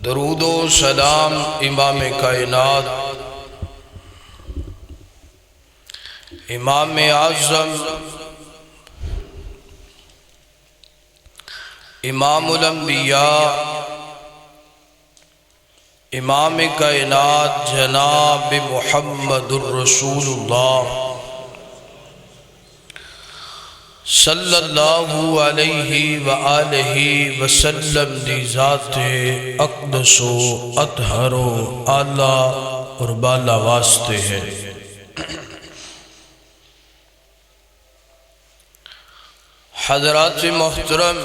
درود و سلام امام کائنات امام اعظم امام الانبیاء امام کائنات جناب محمد الرسول اللہ صلی اللہ علیہ وآلہ وسلم دی ذات اقدس و اطہر و اعلیٰ اور بالا واسطے ہے۔ حضرات محترم،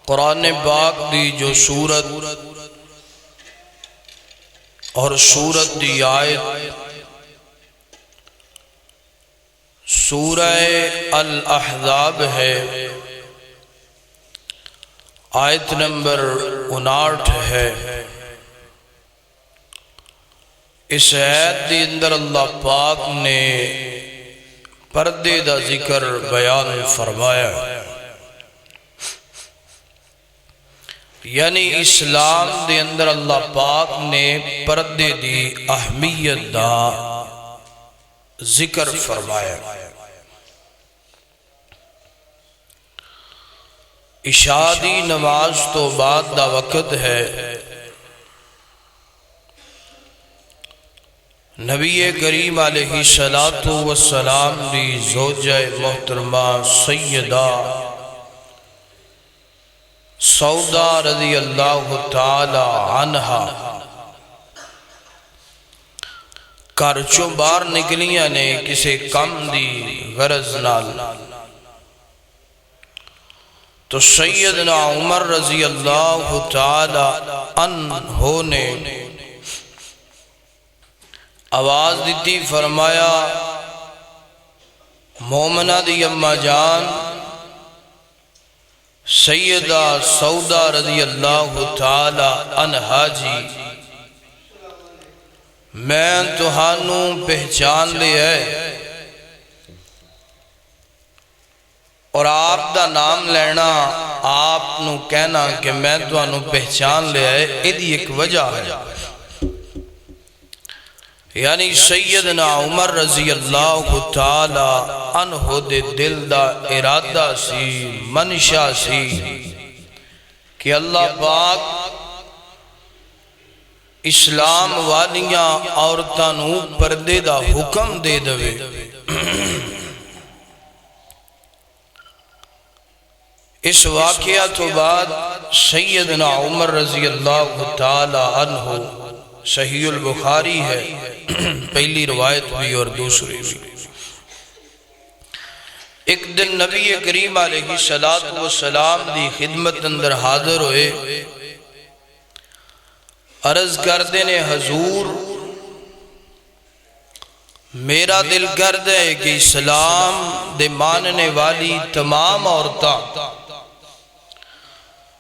قرآن پاک دی جو سورت اور سورت دی آیت سورہ الاحزاب ہے، آیت نمبر 59 ہے۔ اس آیت دی اندر اللہ پاک نے پردے دا ذکر بیان فرمایا، یعنی اسلام دے اندر اللہ پاک نے پردے دی اہمیت دا ذکر فرمایا۔ عشاء دی نماز تو بعد دا وقت ہے، نبی کریم علیہ السلام دی زوجہ محترمہ سیدہ سودا رضی اللہ تعالی عنہا گھر چوں باہر نکلیاں نے کسے کم دی غرض نال، تو سیدنا عمر رضی اللہ تعالی عنہ نے آواز دیتی، فرمایا مومنہ دی اماں جان سیدہ سودا رضی اللہ تعالی عنہا جی، میں تہانوں پہچان لے ہے اور آپ دا نام لینا، آپ نو کہنا کہ میں تہانوں پہچان لے ہے، ایدی ایک وجہ ہے، یعنی سیدنا عمر رضی اللہ تعالی عنہ دے دل دا ارادہ سی، منشا سی کہ اللہ پاک اسلام والیاں عورتانوں پردے دا حکم دے دوے۔ اس واقعہ تو بعد سیدنا عمر رضی اللہ تعالی عنہ، صحیح البخاری ہے، پہلی روایت بھی اور دوسری بھی، ایک دن نبی کریم علیہ السلام دی خدمت اندر حاضر ہوئے، عرض کردے نے حضور میرا دل کرد ہے کہ اسلام دے ماننے والی تمام عورتاں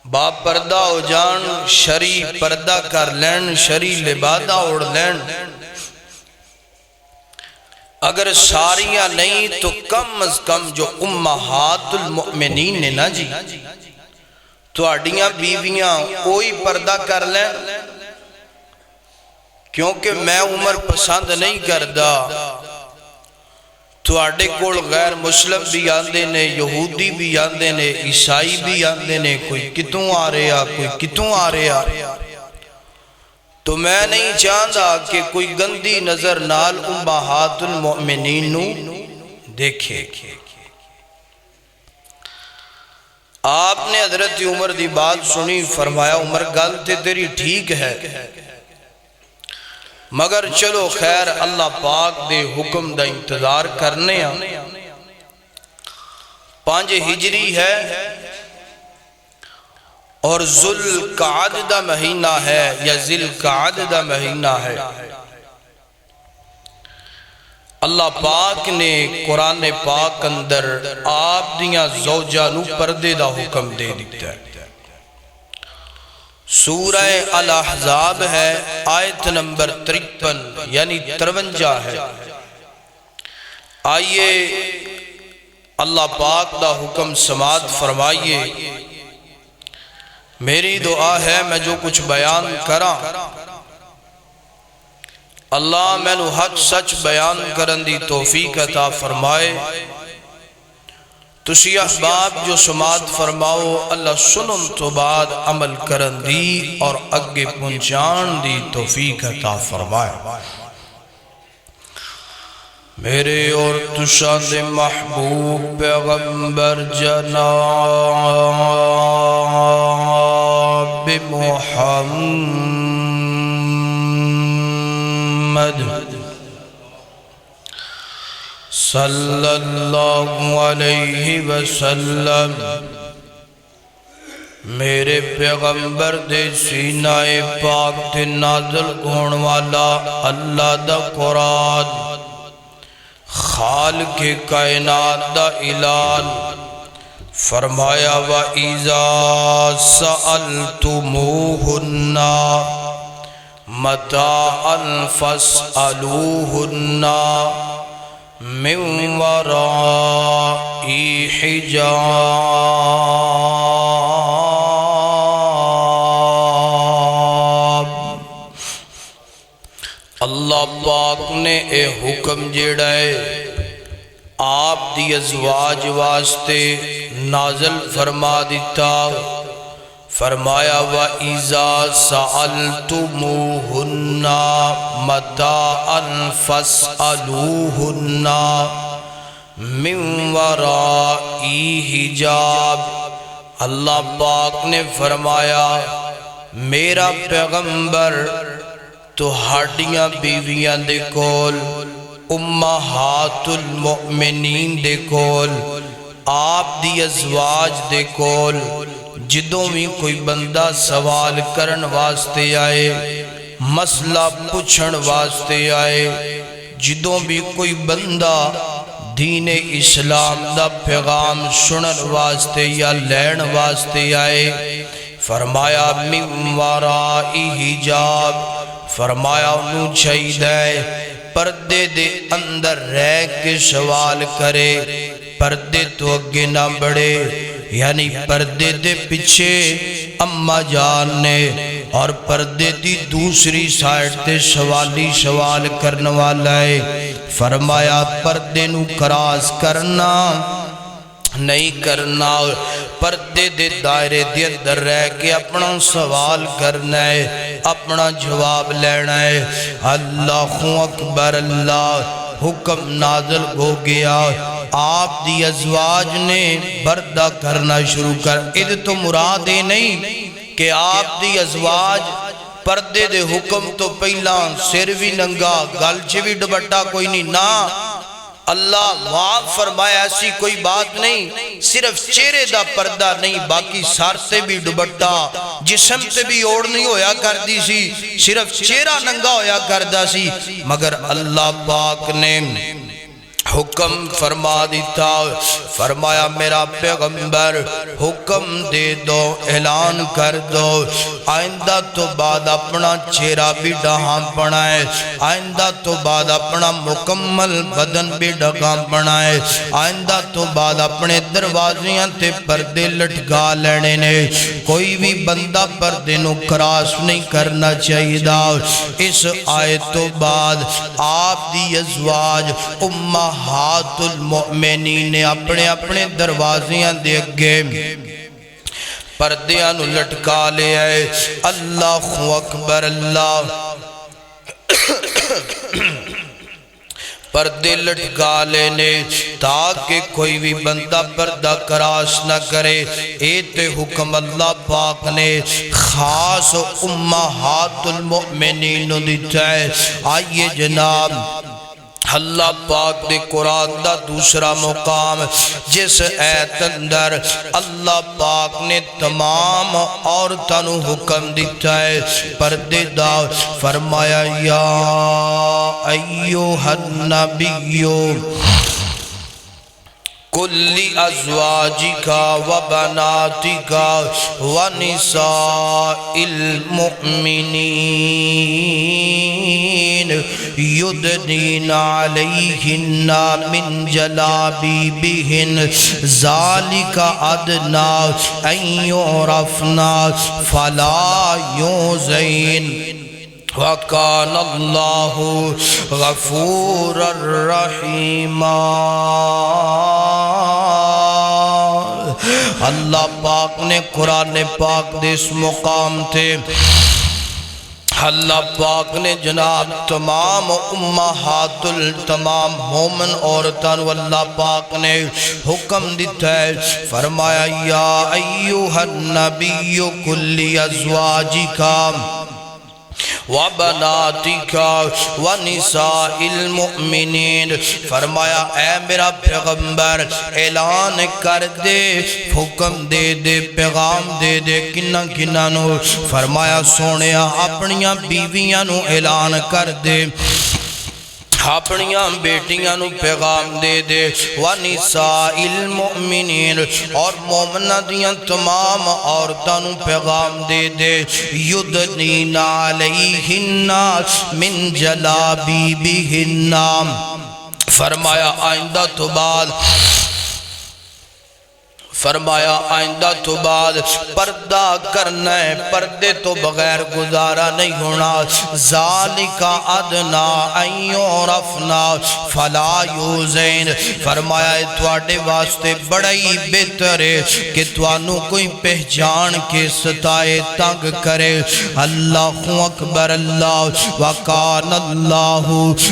با پردہ ہو جان، شرعی پردہ کر لین، شرعی لبادہ اوڑ لین، اگر ساریاں نہیں تو کم از کم جو امہات المؤمنین نے نا جی، تو اڈیاں بیویاں کوئی پردہ کر لین، کیونکہ میں عمر پسند نہیں کردہ تو آڈے کول غیر مسلم بھی آندے نے، یہودی بھی آندے نے، عیسائی بھی آندے نے، کوئی کتوں آ رہا کوئی کتوں آ رہا، تو میں نہیں چاہتا کہ کوئی گندی نظر نال امہات المؤمنین نو دیکھے۔ آپ نے حضرت عمر دی بات سنی، فرمایا عمر گل تے تیری ٹھیک ہے، مگر چلو خیر اللہ پاک دے حکم دا انتظار کرنے ہیں۔ 5 ہجری ہے اور ذوالقعدہ مہینہ ہے یا ذوالقعدہ مہینہ ہے، اللہ پاک نے قرآن پاک اندر آپ دیاں زوجہ نو پردے دا حکم دے دیتا ہے۔ سورہ الاحزاب ہے، آیت نمبر 53 یعنی 53 ہے۔ آئیے اللہ پاک دا حکم سماعت فرمائیے۔ میری دعا ہے میں جو کچھ بیان کراں اللہ مینو حق سچ بیان کرن دی توفیق عطا فرمائے۔ تسی احباب جو سماعت فرماؤ اللہ سنن تو بعد عمل کرن دی اور اگے پہنچان دی توفیق عطا فرمائے۔ میرے اور تشان دے محبوب پیغمبر جناب محمد صلی اللہ علیہ وسلم میرے پیغمبر دے سینہ پاک تے نازل ہون والا اللہ دا قرآن خالق کائنات دا اعلان فرمایا وَإِذَا سَأَلْتُمُوهُنَّ مَتَاعًا فَاسْأَلُوهُنَّ مِنْ وَرَاءِ حجاب۔ اللہ پاک نے اے حکم جیڑا ہے آپ دی ازواج واسطے نازل فرما دیتا، فرمایا وَإِذَا سَأَلْتُمُوهُنَّ مَتَاعًا فَاسْأَلُوهُنَّ مِنْ وَرَاءِ حجاب۔ اللہ پاک نے فرمایا میرا پیغمبر تو ہاڑیاں بیویاں دے کول امہات المؤمنین دے کول آپ دی ازواج دے کول جدوں بھی کوئی بندہ سوال کرن واسطے آئے مسئلہ پوچھن واسطے آئے جدوں بھی کوئی بندہ دین اسلام دا پیغام سنن واسطے یا لین واسطے آئے فرمایا من ورائی حجاب، فرمایا انہوں چاہیے پردے دے اندر رہ کے سوال کرے، پردے تو اگے نہ بڑھے، یعنی پردے دے پیچھے اماں جان نے اور پردے دی دوسری سائٹ تے سوال کرنے والا ہے۔ فرمایا پردے نو کراس کرنا نہیں کرنا، پردے دے دائرے دے اندر رہ کے اپنا سوال کرنا ہے، اپنا جواب لینا ہے۔ اللہ اکبر، اللہ حکم نازل ہو گیا، آپ دی ازواج نے پردہ کرنا شروع کر۔ ادھ تو مراد ہے نہیں کہ آپ دی ازواج پردے دے حکم تو پہلا سر بھی ننگا گل چ بھی دوپٹہ کوئی نہیں، نہ اللہ معاف فرمایا ایسی کوئی بات نہیں، صرف چہرے دا پردہ نہیں باقی سر سے بھی دوپٹہ جسم سے بھی اوڑھ نہیں ہویا کر دی سی، صرف چہرہ ننگا ہویا کردا سی، مگر اللہ پاک نے حکم فرما دیتا، فرمایا میرا پیغمبر حکم دے دو، اعلان کر دو آئندہ تو بعد اپنا چہرہ بھی ڈھانپ بنائے، آئندہ تو بعد اپنا مکمل بدن بھی ڈھانپ بنائے، آئندہ تو بعد اپنے دروازیاں تے پردے لٹکا لینے نے، کوئی بھی بندہ پردے نو کراس نہیں کرنا چاہیے دا۔ اس آیت تو بعد آپ دی ازواج امہات المؤمنین نے اپنے اپنے دروازیاں دے اگے پردیاں نو لٹکا لے آئے۔ اللہ اکبر، اللہ پردے لٹکا لینے تاکہ کوئی بھی بندہ پردہ کراس نہ کرے۔ ایتے حکم اللہ پاک نے خاص امہات المؤمنین دیتا ہے۔ آئیے جناب اللہ پاک دے قرآن دا دوسرا مقام جس ایت اندر اللہ پاک نے تمام عورتوں نو حکم دیتا ہے پردے دا، فرمایا یا ایوہ النبیو کل ازواجک و بناتک و نساء المؤمنین یدنین علیہن من جلابیبہن ذالک ادنی ان یعرفن فلا یؤذین وَكَانَ اللَّهُ غَفُورًا رَحِيمًا۔ اللہ پاک نے قرآن پاک دے اس مقام تھے اللہ پاک نے جناب تمام امہات تمام مومن عورتان واللہ پاک نے حکم دیتا ہے فرمایا یا ایوہ النبی کل ازواجک وَبَنَاتِكَ وَنِسَاءِ الْمُؤْمِنِينَ فرمایا اے میرا پیغمبر اعلان کر دے حکم دے دے پیغام دے دے کنہ کنہ نو فرمایا سونیا اپنیاں بیویاں نو اعلان کر دے اپنیاں بیٹیاں نو پیغام دے دے وَنِسَاءِ الْمُؤْمِنِينَ اور مومنہ دیاں تمام عورتاں نو پیغام دے دے یُدْنِینَ عَلَیہنَّ مِن جَلَابِیبِہنَّ فرمایا آئندہ تو بعد پردہ کرنا ہے پردے تو بغیر گزارا نہیں ہونا ذالک ادنی ان یعرفن فلا یؤذین فرمایا تواڈے واسطے بڑا ہی بہتر ہے کہ توانو کوئی پہچان کے ستائے تنگ کرے اللہ اکبر اللہ وکان اللہ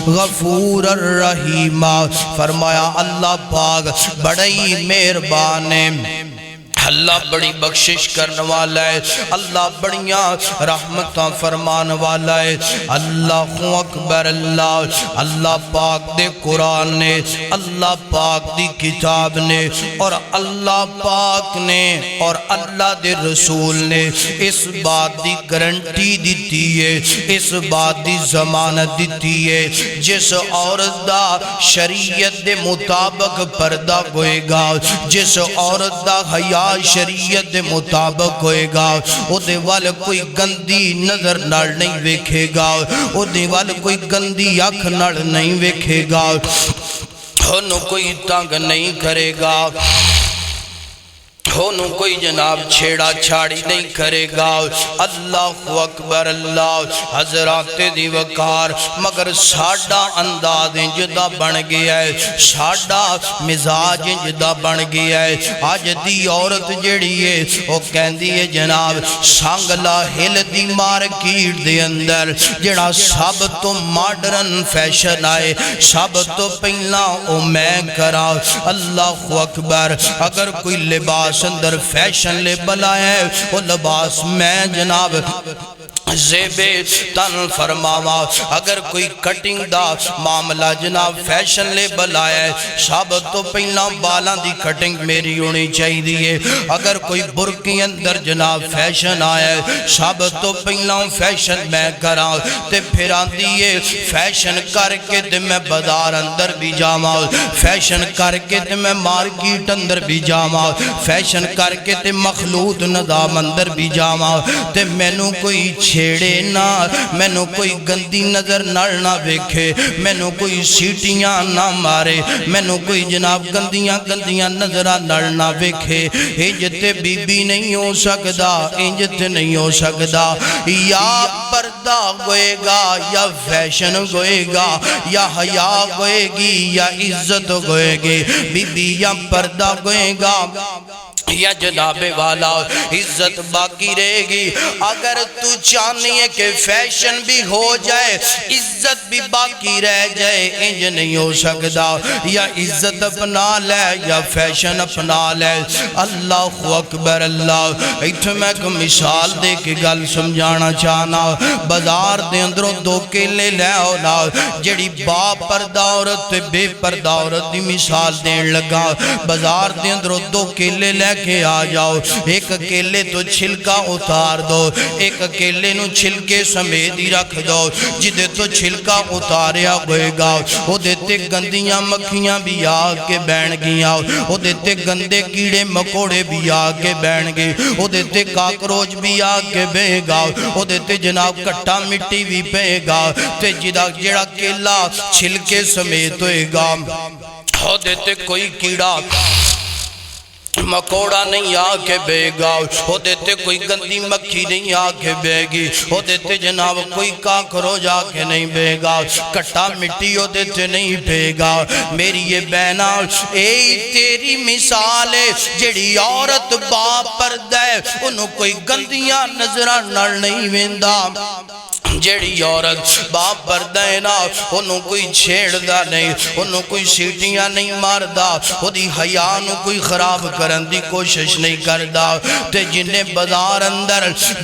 غفورا رحیما فرمایا اللہ پاک بڑا ہی مہربان ہے اللہ بڑی بخشش کرنے والا ہے اللہ بڑیاں رحمتاں فرمان والا ہے اللہ اکبر اللہ پاک دے قرآن نے اللہ پاک دی کتاب نے اور اللہ پاک نے اور اللہ دے رسول نے اس بات دی گارنٹی دیتی ہے اس بات دی ضمانت دیتی ہے جس عورت دا شریعت دے مطابق پردہ ہوئے گا جس عورت دا حیا شریعت دے مطابق ہوئے گا او دے وال کوئی گندی نظر نال نہیں ویکھے گا او دے وال کوئی گندی آنکھ نال نہیں ویکھے گا انہوں کوئی تنگ نہیں کرے گا انہوں کوئی جناب چھیڑا چھاڑی نہیں کرے گا اللہ اکبر اللہ حضرات دی وقار مگر ساڑھا انداز جدا بن گیا ہے ساڑھا مزاج جدا بن گیا ہے آج دی عورت جڑی ہے وہ کہندی ہے جناب سانگلا ہل دی مارکیٹ دے اندر جڑا سب تو ماڈرن فیشن آئے سب تو پہلا او میں کرا اللہ اکبر اگر کوئی لباس اندر فیشن لے بلائے وہ لباس میں جناب زیبے تن فرماوا اگر کوئی کٹنگ دا معاملہ جناب فیشن لے بلائے سب تو پہلا بالاں دی کٹنگ میری ہونی چاہی دیئے اگر کوئی برکی اندر جناب فیشن آئے سب تو پہلا فیشن میں کرا تے پھر آن دیئے فیشن کر کے تے میں بازار اندر بھی جاما فیشن کر کے تے میں مارکیٹ اندر بھی جاما فیشن کر کے تے مخلوط نظام اندر بھی جاما تے میں نو کوئی چھیڑے نہ میں نو کوئی گندی نظر نہ ویکھے میں نو کوئی سیٹیاں نہ مارے میں نو کوئی جناب گندیاں نظرہ نہ ویکھے انجتے بی بی نہیں ہو سکدا انجتے نہیں ہو سکدا یا پردہ گوئے گا یا فیشن گوئے گا یا حیا گوئے گی یا عزت گوئے گی بی بی یا پردہ گوئے گا یا جناب والا عزت باقی رہے گی اگر تو چاہنی ہے کہ فیشن بھی ہو جائے عزت بھی باقی رہ جائے انج نہیں ہو سکتا یا عزت اپنا لے یا فیشن اپنا لے اللہ اکبر اللہ ایتھے میں ایک مثال دے کے گل سمجھانا چاہنا بازار دے اندروں دو کیلے لے ہونا جڑی با پردہ عورت بے پردہ عورت دی مثال دین لگا بازار دے اندروں دو کیلے لے کے آ جاؤ، ایک کیلے تو چھلکا اتار دو، ایک کیلے نو چھلکے سمیت ہی رکھ دو، جدے تو چھلکا اتاریا ہوئے گا او دیتے گندیاں مکھیاں بھی آ کے بیٹھ گیاں، او دیتے گندے کیڑے مکوڑے بھی آ کے بیٹھ گئے، او دیتے کاکروچ بھی آ کے بے گا، او دیتے جناب کٹا مٹی بھی پے گا، تے جڑا کیلا چھلکے سمیت ہوئے گا، او دیتے کوئی کیڑا مکوڑا نہیں آکے بے گا، ہو دیتے کوئی گندی مکھی نہیں آکے بے گی، ہو دیتے جناب کوئی کاکروچ آکے نہیں بے گا، کٹا مٹی ہو دیتے نہیں بے گا۔ میری یہ بہنا اے تیری مثال ہے، جڑی عورت با پردہ ہے انہوں کوئی گندیاں نظرہ نڑ نہیں ویندہ، جیڑی عورت باپ پردہ ہے نا انہوں کوئی چھیڑ دا نہیں، انہوں کوئی سیٹیاں نہیں مار دا، وہ دی حیانوں کوئی خراب کرن دی کوشش نہیں کردا، تے جنہیں بازار اندر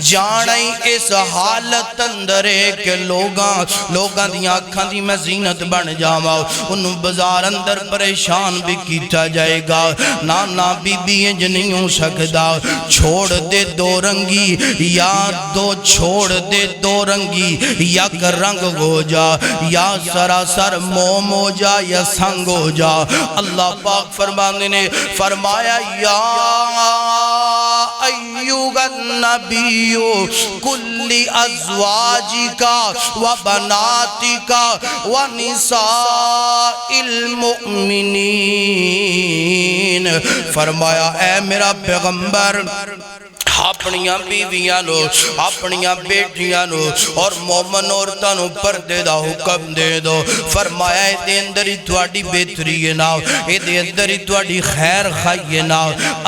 جانائی اس حالت اندر ہے کہ لوگاں دی آنکھاں دی میں زینت بن جاواں، انہوں بازار اندر پریشان بھی کیتا جائے گا، نانا بی بی انج نہیں ہو سکدا، چھوڑ دے دو رنگی یا دو چھوڑ دے دو رنگی یک رنگ ہو جا، یا سراسر موم ہو جا یا سنگ ہو جا۔ اللہ پاک فرمانے نے فرمایا یا ایوہ النبی کل ازواجکا و بناتکا و نساء المؤمنین، فرمایا اے میرا پیغمبر اپنیاں بیویاں نو اپنیاں بیٹیاں نو اور مومن عورتاں نو پردے دا حکم دے دو، فرمایا اے دے اندر ہی تواڈی بہتری ہے نا، اے دے اندر ہی تواڈی خیر خائی ہے نا۔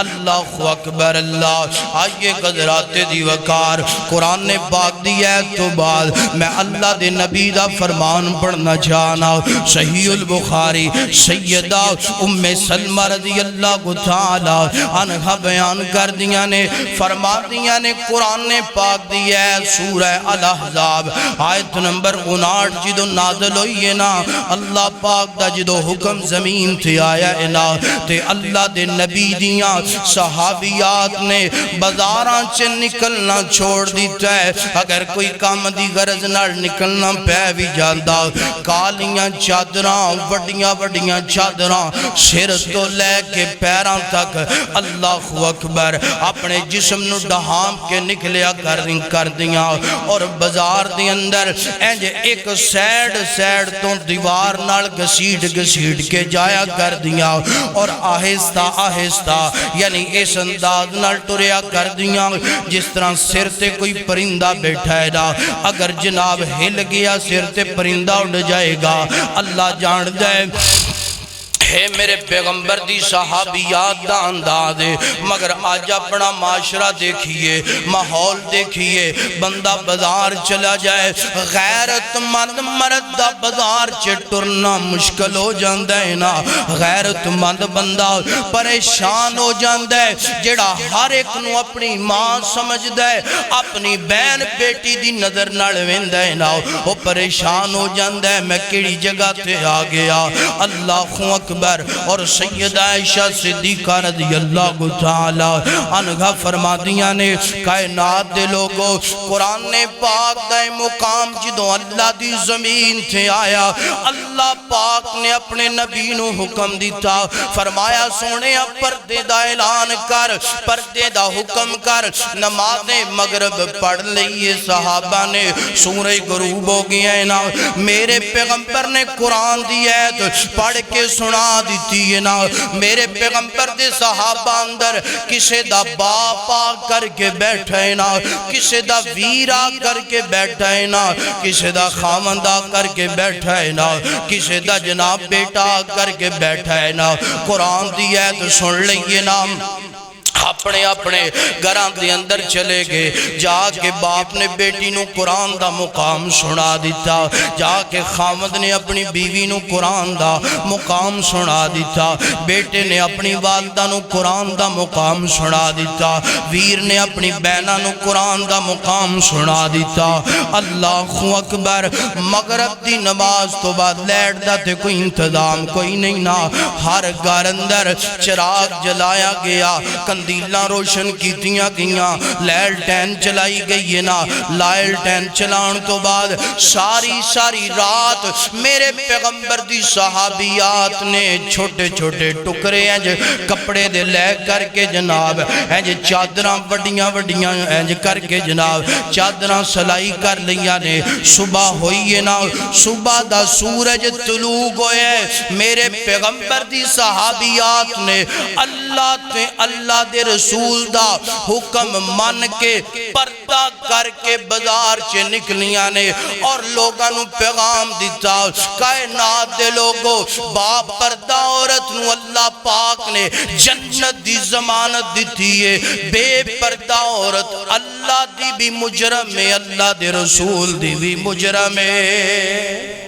اللہ اکبر اللہ۔ آئیے قدرات دی وقار قرآن نے پاک دی ایت تو بعد میں اللہ دے نبی دا فرمان پڑھنا چاہنا، صحیح البخاری سیدہ ام سلمہ رضی اللہ تعالی عنہ بیان کر دیا نے، فرما دیا نے قرآن نے پاک دیا ہے سورہ الاحزاب آیت نمبر 59 جدو نازل ہوئی ہے نا، اللہ پاک دا جدو حکم زمین تھی آیا ہے نا، تے اللہ دے نبی دیاں صحابیات نے بازاران سے نکلنا چھوڑ دیتا ہے، اگر کوئی کام دی غرض نہ نکلنا پہ بھی جاندہ، کالیاں چادران وڈیاں وڈیاں چادران سر تو لے کے پیران تک، اللہ اکبر، اپنے جسم نو ڈہام کے نکلیا کر دیا اور بازار دی اندر اینج ایک سیڈ تو دیوار نال گسیٹ کے جایا کر دیا اور آہستہ آہستہ یعنی اس انداز نال ٹریا کر دیا جس طرح سر تے کوئی پرندہ بیٹھا ہے نا، اگر جناب ہل گیا سر تے پرندہ اڑ جائے گا، اللہ جان دے ہے میرے پیغمبر دی صحابیات دا انداز ہے، مگر آج اپنا معاشرہ دیکھئے، ماحول دیکھئے، بندہ بازار چلا جائے، غیرت مند مرد دا بازار چٹرنا مشکل ہو جاندہ ہے نا، غیرت مند بندہ پریشان ہو جاندہ ہے، جڑا ہر ایک نو اپنی ماں سمجھ دے، اپنی بین بیٹی دی نظر نڑویندہ ہے نا، وہ پریشان ہو جاندہ ہے، میں کیڑی جگہ تے آ گیا۔ اللہ اکبر۔ اور سیدہ عائشہ صدیقہ رضی اللہ تعالی عنہ فرما دیا نے کائنات دے لوگو قرآن نے پاک دے مقام جدو اللہ دی زمین تھے آیا، اللہ پاک نے اپنے نبی نو حکم دیتا، فرمایا سونے پردے دا اعلان کر، پردے دا حکم کر، نماز مغرب پڑھ لئیے، صحابہ نے سورہ غروب ہو گیا ہے نا، میرے پیغمبر نے قرآن دی ایت پڑھ کے سنا دیتی ہے نا، میرے پیغمبر دے صحابہ اندر کسے دا باپا کر کے بیٹھا ہے نا، کسے دا ویرا کر کے بیٹھا ہے نا، کسے دا خامندہ کر کے بیٹھا ہے نا، کسے دا جناب بیٹا کر کے بیٹھا ہے نا، قرآن دی ہے تو سن لئیے نا، اپنے گھران دے اندر چلے گئے، جا کے باپ نے بیٹی نو قرآن دا مقام سنا دیتا، جا کے خامد نے اپنی بیوی نو قرآن دا مقام سنا دیتا، بیٹے نے اپنی والدہ نو قرآن دا مقام سنا دیتا، ویر نے اپنی بینہ نو قرآن دا مقام سنا دیتا۔ اللہ اکبر۔ مغرب دی نماز تو بعد لیٹ دا تے کوئی انتظام کوئی نہیں نا، ہر گھر اندر چراغ جلایا گیا، کندیلاں روشن کیتیاں گئیاں، لائلٹین چلائی گئی ہے نا، لائلٹین چلان تو بعد ساری رات میرے پیغمبر دی صحابیات نے چھوٹے چھوٹے ٹکرے کپڑے دے لے کر کے جناب چادراں وڈیاں وڈیاں کر کے جناب چادراں سلائی کر لیا نے، صبح ہوئی ہے نا، صبح دا سورج طلوع ہوئے، میرے پیغمبر دی صحابیات نے اللہ دے رسول دا حکم من کے پردہ کر کے بازار چے نکلیاں نے اور لوگاں نو پیغام دیتا، کائنات دے لوگو با پردہ عورت نو اللہ پاک نے جنت دی ضمانت دیتی ہے، بے پردہ عورت اللہ دی بھی مجرم ہے، اللہ دے رسول دی بھی مجرم ہے۔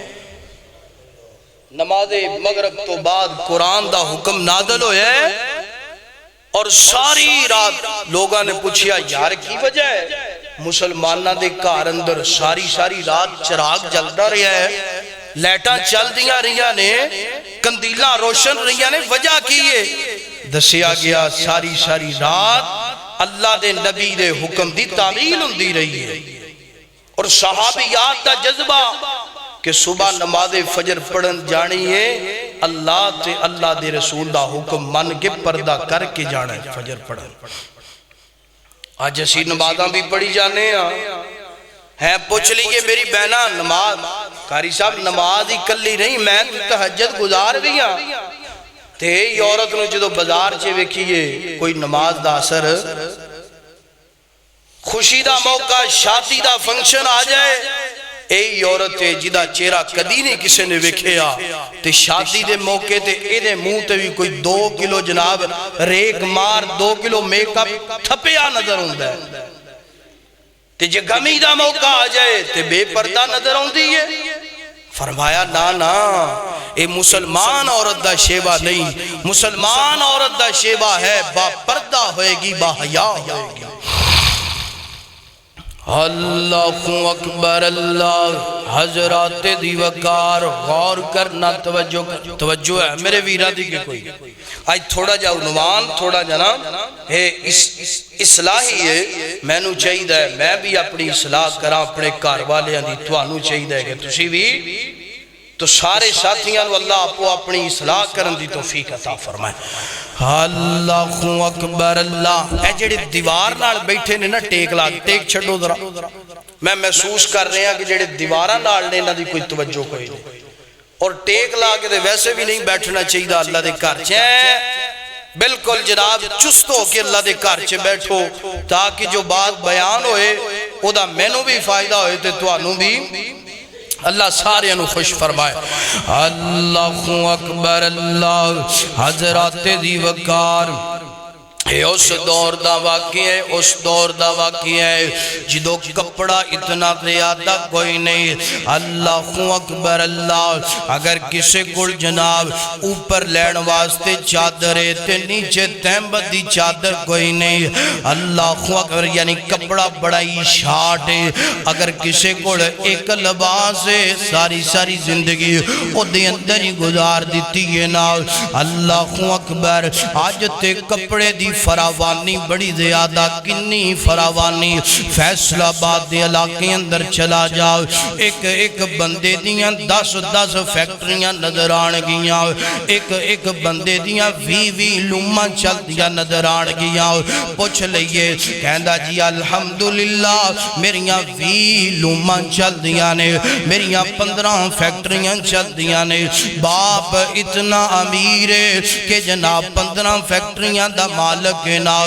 نماز مغرب تو بعد قرآن دا حکم نازل ہویا ہے اور ساری رات لوگاں نے پوچھیا یار کی وجہ ہے؟ مسلمانہ دے کار اندر ساری رات چراغ جلدا رہا ہے، لیٹاں چل دیاں رہیاں نے، کندیلاں روشن رہیاں نے، وجہ کی ہے؟ دسیا گیا ساری رات اللہ دے نبی دے حکم دی تعمیل ہوندی رہی ہے اور صحابیات دا جذبہ کہ صبح نماز فجر پڑھن جانی ہے، اللہ دے رسول دا حکم من کے پردہ کر کے جانا ہے فجر پڑھن۔ آج اسی نمازاں بھی پڑھی جانے ہیں، پوچھ لیے میری بہنہ نماز قاری صاحب نماز ہی کلی نہیں، میں تہجد گزار بھی ہاں تے عورت نے جدو بازار چے ویکھیے کوئی نماز دا اثر، خوشی دا موقع شادی دا فنکشن آ جائے، اے عورت جدا چہرہ کدی نہیں کسے نے ویکھیا تے شادی دے موقع تے اے دے منہ تے بھی کوئی 2 کلو جناب ریک مار 2 کلو میک اپ تھپیا نظر ہوندا ہے تے جے غمی دا موقع آ جائے تے بے پردہ نظر ہوندی ہے۔ فرمایا نا اے مسلمان عورت دا شیوہ نہیں، مسلمان عورت دا شیوہ ہے با پردہ ہوئے گی، با حیا ہوئے گی۔ اللہ اکبر اللہ، حضرات دی وقار غور کرنا، توجہ ہے میرے ویرہ دی کہ کوئی آج تھوڑا جا عنوان تھوڑا جانا ہے اصلاحی ہے، میں نو چاہیے ہے میں بھی اپنی اصلاح کراں اپنے کاروالیاں دی، تو آنو چاہیے ہے کہ تسی بھی تو سارے ساتھیاں نو اللہ آپ اپنی اصلاح کرن دی توفیق عطا فرمائے۔ اللہ اکبر اللہ، اے جڑے دیوار نال بیٹھے نے نا ٹیک لا ٹیک چھڑو ذرا، میں محسوس کر رہے ہیں کہ جڑے دیوارہ نال نے نا دی کوئی توجہ کوئی نہیں اور ٹیک لا کے دے ویسے بھی نہیں بیٹھنا چاہیے اللہ دے گھر چیں، بالکل جناب چست ہو کے اللہ دے گھر چے بیٹھو تاکہ جو بات بیان ہوئے او دا مینوں بھی فائدہ ہوئے تے تو آنوں بھی اللہ سارے انو خوش فرمائے۔ اللہ اکبر اللہ، حضرات دی وقار اے اس دور دا واقعہ ہے، اس دور دا واقعہ ہے جدو کپڑا اتنا زیادہ کوئی نہیں۔ اللہ اکبر اللہ، اگر کسے کل جناب اوپر لین واسطے چادرے تے نیچے تہمت دی چادر کوئی نہیں، اللہ اکبر یعنی کپڑا بڑا ہی شاٹ ہے، اگر کسے کل ایک لباس ہے ساری زندگی او دے اندر ہی گزار دیتی ہے نا۔ اللہ اکبر آج تے کپڑے دی فراوانی بڑی زیادہ، کنی فراوانی، فیصلہ آباد دے علاقے اندر چلا جاؤ، ایک بندے دیاں 10 فیکٹریاں نظر آن گیاں، ایک بندے دیاں 20 لوماں چل دیا نظر آن گیاں، پوچھ لئیے کہندہ جی الحمدللہ میریاں 20 لوماں چل دیا نے، میریاں 15 فیکٹریاں چل دیا نے، باپ اتنا امیر ہے کہ جناب 15 فیکٹریاں دا مالک ہے نا۔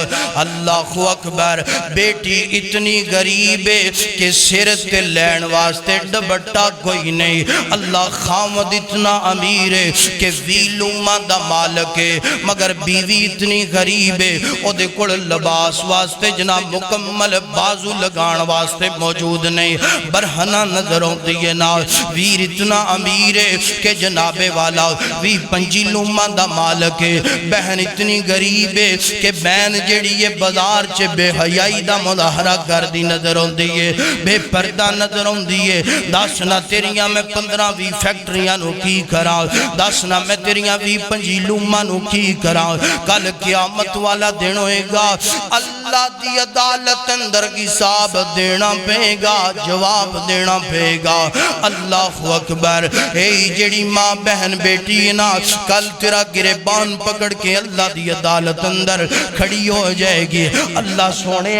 اللہ اکبر بیٹی اتنی غریب ہے کہ سر تے لین واسطے ڈبٹا کوئی نہیں، اللہ خامد اتنا امیر ہے کہ 20 لوماں دا مالک ہے مگر بیوی اتنی غریب ہے او دے کول لباس واسطے جناب مکمل بازو لگان واسطے موجود نہیں، برہنہ نظر ہوتی ہے نا۔ ویر اتنا امیر ہے کہ جناب والا 25 لوماں دا مالک ہے، بہن اتنی غریب ہے کہ یہ بین جڑی یہ بازار چے بے حیائی دا مظاہرہ کر دی نظر ہوں دیئے بے پردہ نظر ہوں دیئے داسنا تیریاں میں 15-20 فیکٹریاں نو کی کرا داسنا میں تیریاں 20-25 لومہ نو کی کرا کل قیامت والا دن ہوئے گا اللہ دی عدالت اندر کی صاحب دینا پے گا جواب دینا پے گا اللہ اکبر اے جڑی ماں بہن بیٹی نا کل تیرا گریبان پکڑ کے اللہ دی عدالت اندر کھڑی ہو جائے گی اللہ سونے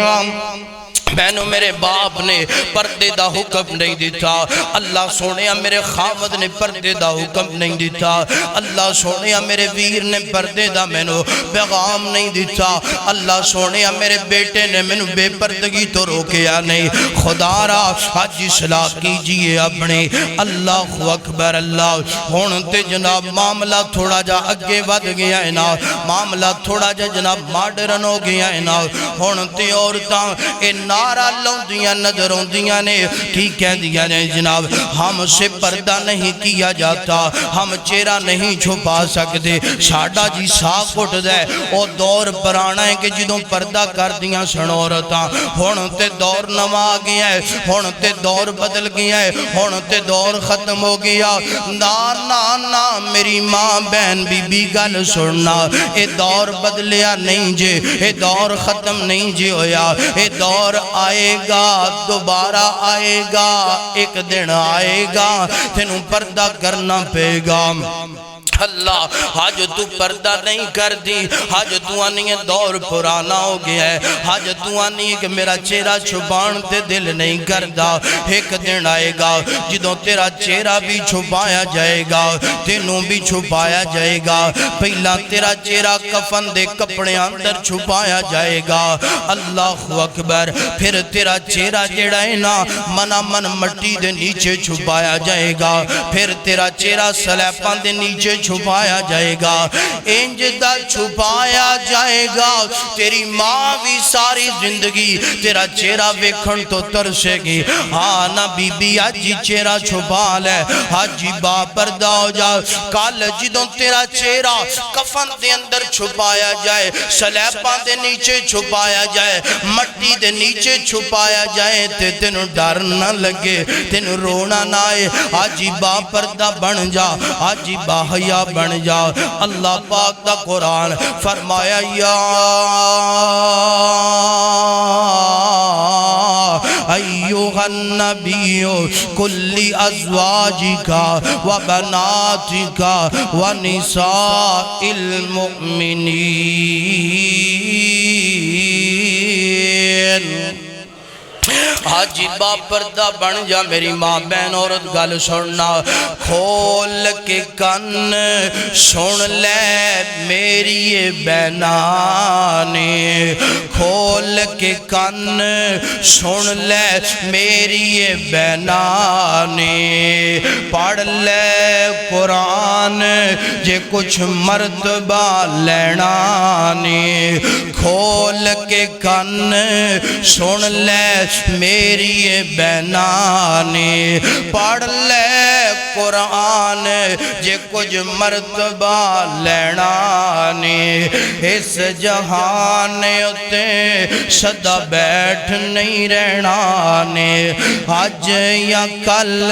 بہنوں میرے باپ نے پردے دا حکم نہیں دیتا اللہ سونے میرے خامد نے پردے دا حکم نہیں دیتا اللہ سونے میرے ویر نے پردے دا مینو پیغام نہیں دیتا اللہ سونے میرے بیٹے نے مینو بے پردگی تو روکیا نہیں خدا را آج اصلاح کیجئے اپنے اللہ اکبر اللہ ہونتے جناب معاملہ تھوڑا جا اگے ود گیا ہے نا معاملہ تھوڑا جا جناب ماڈرن ہو گیا ہے نا ہونتے عورتاں نعرہ لوندیاں نظروں دیاں نے کی کہہ دیا نے جناب ہم سے پردہ نہیں کیا جاتا ہم چہرہ نہیں چھپا سکتے ساڑھا جی ساکھ اٹھ دے او دور پرانا ہے کہ جدوں پردہ کر دیاں سنورتاں ہونتے دور نوا گیا ہے ہونتے دور بدل گیا ہے ہونتے دور ختم ہو گیا نا نا نا میری ماں بہن بی بی گل سننا اے دور بدلیا نہیں جے اے دور ختم نہیں جے ہویا اے دور آئے گا دوبارہ آئے گا ایک دن آئے گا تینوں پردہ کرنا پے گا اللہ آج تو پردہ نہیں کر دی آج تو آنی ہے دور پرانا ہو گیا ہے آج تو آنی ہے کہ میرا چہرہ چھپان تے دل نہیں کردہ ایک دن آئے گا جدوں تیرا چہرہ بھی چھپایا جائے گا تینوں بھی چھپایا جائے گا پہلا تیرا چہرہ کفن دے کپڑے اندر چھپایا جائے گا اللہ اکبر پھر تیرا چہرہ جڑا ہے نا منا من مٹی دے نیچے چھپایا جائے گا پھر تیرا چہرہ سلیپان دے نیچے چھپایا جائے گا انجدہ چھپایا جائے گا تیری ماں بھی ساری زندگی تیرا چہرہ ویکھن تو ترسے گی ہاں نا بی بی آجی چہرہ چھپا لے آجی با پردہ ہو جا کال جدوں تیرا چہرہ کفن دے اندر چھپایا جائے سلیپان دے نیچے چھپایا جائے مٹی دے نیچے چھپایا جائے تے تینوں ڈر نہ لگے تینوں رونا نہ آئے آجی با پردہ بن جا آجی با حیا بن جا اللہ پاک دا قرآن فرمایا یا ایوہ النبی کل ازواجکا و بناتکا و نساء المؤمنین آجی با پردہ بن جا میری ماں بہن عورت گل سننا کھول کے کن سن لے میری بہنانے کھول کے کن سن لے میری بہنانے پڑھ لے قرآن جے کچھ مرتبہ لینانے کھول کے کن سن لے میری بہنانے پڑھ لے قرآن جے کچھ مرتبہ لینانے اس جہان اتے صدا بیٹھ نہیں رہنانے آج یا کل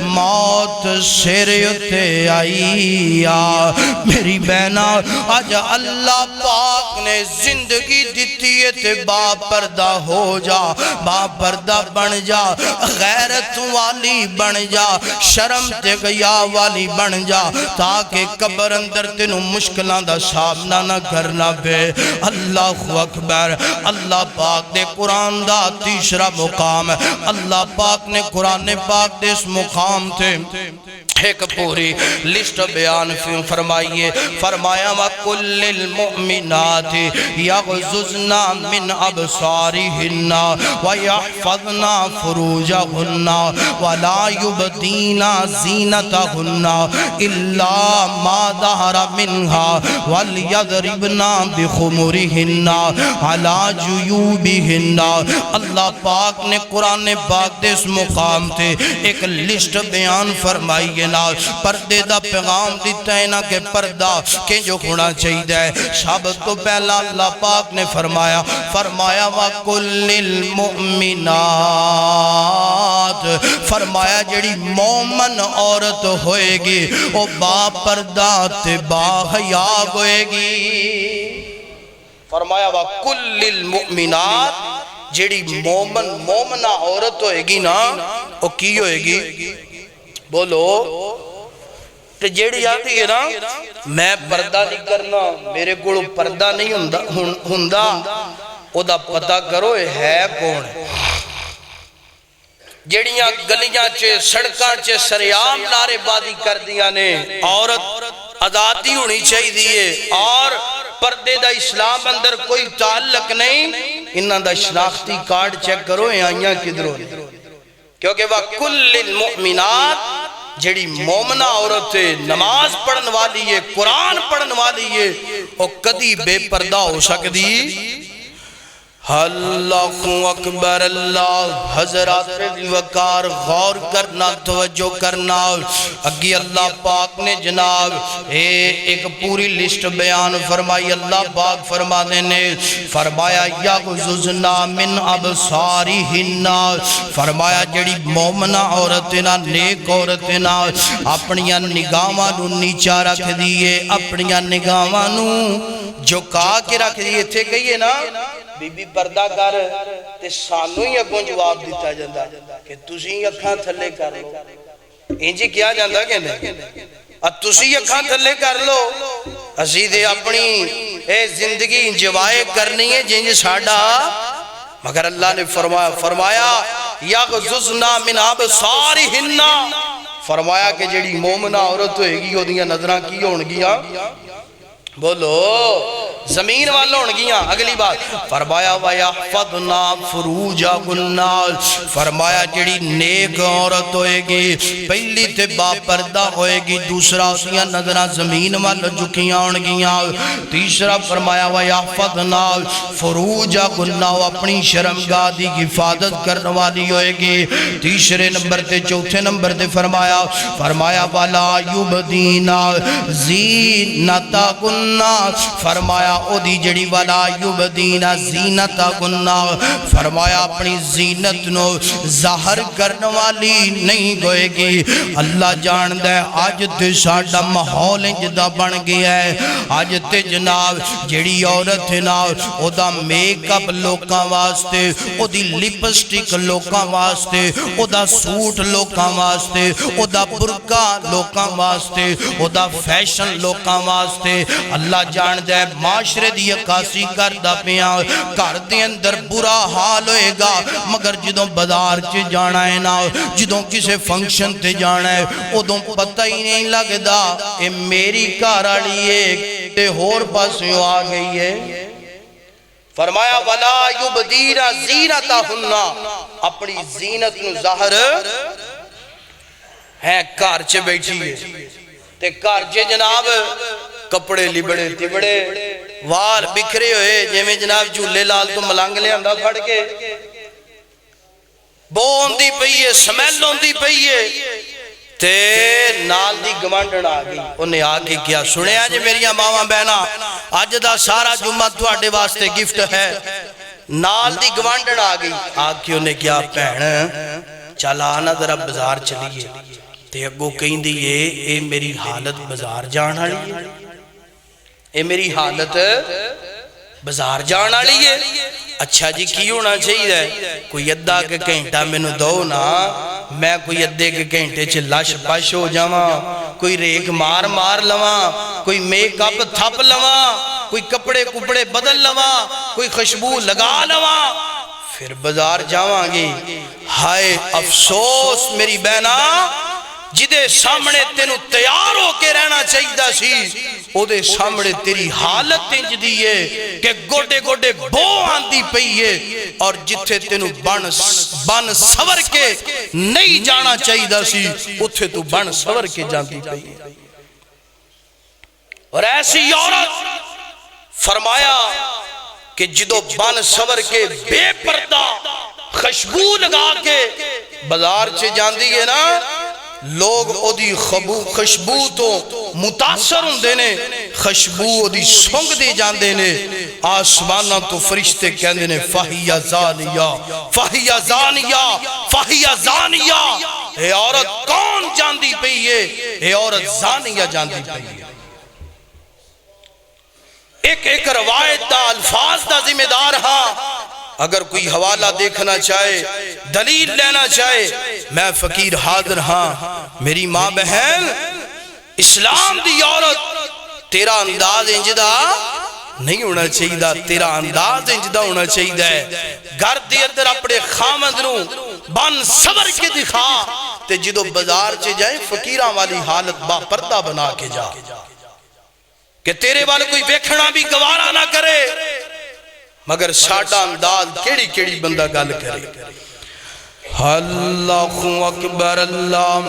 موت سر اتے آئی میری بہنا آج اللہ پاک نے زندگی دیتی ہے تے با پردہ ہو جا با پردہ بن جا غیرت والی بن جا شرم تے گیا والی بن جا تاکہ قبر اندر تینوں مشکلان دا سامنا نہ کرنا پہ اللہ اکبر اللہ پاک دے قرآن دا تیسرا مقام اللہ پاک نے قرآن پاک دے اس مقام تے ایک پوری لسٹ بیان فرمائیے فرمایا وَكُلِّ الْمُؤْمِنَاتِ يَغْزُزْنَا مِنْ أَبْصَارِهِنَّ وَيَحْفَظْنَا فُرُوجَهُنَّ وَلَا يُبْدِينَ زینتہن الا ما ظہر منها ولیضربن بخمرہن علی جیوبہن۔ اللہ پاک نے قرآن پاک دے اس مقام تے ایک لسٹ بیان فرمائی ہے نا، پردے دا پیغام دیتا ہے نا کہ پردہ کہ جو ہونا چاہیے ہے۔ سب تو پہلا اللہ پاک نے فرمایا وَقُلْ لِلْمُؤْمِنَاتِ، فرمایا جڑی مومن عورت ہوئے گی وہ با پردہ تے با حیا ہوئے گی۔ فرمایا وَقُلْ لِلْمُؤْمِنَاتِ، جڑی مومنہ عورت ہوئے گی نا وہ کی ہوئے گی؟ بولو کہ جیڑی آتی ہے نا میں پردہ نہیں کرنا، میرے کو پردہ نہیں ہندہ، او دا پتہ کرو ہے کون ہے؟ جیڑیاں گلیاں چے سڑکاں چے سریام نعرے بازی کر دیا نے، عورت آزادی ہونی چاہیے اور پردے دا اسلام اندر کوئی تعلق نہیں، انہاں دا شناختی کارڈ چیک کرو آئیاں کدھروں، کیونکہ وَقُلْ لِلْمُؤْمِنَاتِ، جڑی مومنہ عورت نماز پڑھن والی ہے، قرآن پڑھن والی ہے، وہ کدی بے پردہ ہو سکتی؟ اللہ اکبر، اللہ حضرات وقار غور کرنا، توجہ کرنا۔ اگی اللہ پاک نے جناب ایک پوری لسٹ بیان فرمائی۔ اللہ پاک فرما دینے فرمایا یغضضن من ابصارہن، فرمایا جڑی مومنہ عورتنا نیک عورتنا اپنیاں نگاہاں نو نیچا رکھ دیئے، اپنیاں نگاہاں نو جھکا کے رکھ دیئے۔ تھے کہیے نا بی بی پردہ کر تے سانو ہی اگوں جواب دیتا جاندہ کہ تسی اکھاں تھلے کر لو، انجی کیا جاندہ کہ نہیں؟ تسی اکھاں تھلے کر لو، عزیزے اپنی زندگی انجوائے کرنی ہے جنج ساڑھا، مگر اللہ نے فرمایا یغضضن من ابصارہن، فرمایا کہ جڑی مومنہ عورت ہوئے گی وہ دیاں نظرہ کی ہونگیاں؟ بولو زمین والوں ہونگیاں۔ اگلی بات فرمایا وَيَحْفَظْنَا فُرُوجَهُنَّ، فرمایا جڑی نیک عورت ہوئے گی پہلی تے با پردہ ہوئے گی، دوسرا اسیاں نظرہ زمین والوں جھکیاں ہونگیاں، تیسرا فرمایا وَيَحْفَظْنَا فُرُوجَهُنَّ، وہ اپنی شرمگاہ دی حفاظت کرنے والی ہوئے گی، تیسرے نمبر تے چوتھے نمبر تے فرمایا وَلَا يُبْدِينَ زِينَتَهُنَّ، فرمایا او دی جڑی وَلَا يُبْدِينَ زِينَتَهُنَّ، فرمایا اپنی زینت نو ظاہر کرنے والی نہیں ہوئے گی۔ اللہ جان دے آج تے ساڑھا ماحول جدا بن گیا ہے، آج تے جناب جڑی عورت ہے نا او دا میک اپ لوکاں واسطے، او دی لپسٹک لوکاں واسطے، او دا سوٹ لوکاں واسطے، او دا برقع لوکاں واسطے، او دا فیشن لوکاں واسطے۔ اللہ جان دے معاشرے دی عکاسی کردہ پیاں، گھر دے اندر برا حال ہوئے گا، مگر جدوں بازار چے جانا ہے نا، جدوں کسے فنکشن تے جانا ہے ادوں پتہ ہی نہیں لگدا اے میری گھر والی ہے تے ہور پاسوں آ گئی ہے۔ فرمایا وَلَا يُبْدِينَ زِينَتَهُنَّ، اپنی زینت نو ظاہر ہے، گھر چے بیٹھی ہے تے گھر چے جناب کپڑے لبڑے تبڑے وال بکھرے ہوئے جیویں جناب جھولے لال تو ملنگ لے آندہ پھڑ کے بو ہوندی پئی ہے، سمیل ہوندی پئی ہے تے نال دی گمانڈن آ گئی۔ انہیں آ کے کیا سنے آج میری ماما بہنا آج دا سارا جمعہ تو آڈے واسطے گفٹ ہے، نال دی گمانڈن آ گئی۔ آ کے انہیں کیا پہن چلا آنا ذرا بازار چلیے تے اگو کہیں دیئے اے میری حالت بازار جانا لیے، اے میری حالت بازار جانا لیے۔ اچھا جی کی ہونا چاہیے؟ کوئی ادھا کے گھنٹہ میں نو دو نا، میں کوئی ادھے کے گھنٹے چھ لش پش ہو جاواں، کوئی ریک مار مار لواں، کوئی میک اپ تھپ لواں، کوئی کپڑے کپڑے بدل لواں، کوئی خوشبو لگا لواں، پھر بازار جاواں گی۔ ہائے افسوس میری بہنا، جدے سامنے تینوں تیار ہو کے رہنا چاہیدہ سی او دے سامنے تیری حالت انج دیئے کہ گوڑے گوڑے بو آندی پئیے اور جتھے تینوں بن سور کے نہیں جانا چاہیدہ سی اتھے تو بن سور کے جاندی پئیے. اور ایسی عورت فرمایا کہ جدو بن سور کے بے پردہ خوشبو لگا کے بازار سے جاندی ہے نا لوگ او دی خوشبو تو متاثر ہوں دینے خوشبو او دی سونگ دے جاندے نے آسمانہ تو فرشتے کہندے نے فہیہ زانیہ فہیہ زانیہ فہیہ زانیہ اے عورت کون جاندی پئیے اے عورت زانیہ جاندی پئیے. ایک روایت دا الفاظ دا ذمہ دار ہاں اگر کوئی حوالہ دیکھنا چاہے دلیل لینا چاہے میں فقیر حاضر ہاں. میری ماں بہن اسلام دی عورت تیرا انداز انجدہ نہیں ہونا چاہیدہ تیرا انداز انجدہ ہونا چاہیدہ ہے. گھر دے اندر اپنے خامد نو بن صبر کے دکھا تے جدو بازار چے جائے فقیران والی حالت با پردہ بنا کے جا کہ تیرے والے کوئی ویکھنا بھی گوارا نہ کرے مگر ساڑھا انداز کیڑی کیڑی بندہ گال کرے. اللہ اکبر اللہ.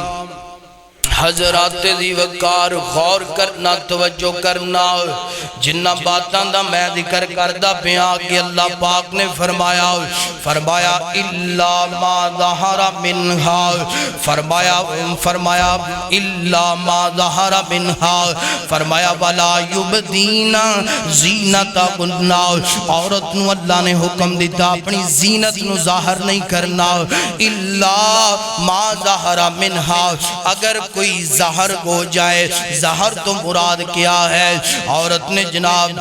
حضرات ذی وقار غور کرنا توجہ کرنا جنہ باتاں دا میں ذکر کردہ پیا کہ اللہ پاک نے فرمایا الا ما ظہر منہا فرمایا الا ما ظہر منہا فرمایا ولا یبدین زینتہن. عورت نو اللہ نے حکم دیتا اپنی زینت نو ظاہر نہیں کرنا الا ما ظہر منہا اگر کوئی ظاہر ہو جائے. ظاہر تو مراد کیا ہے عورت نے جناب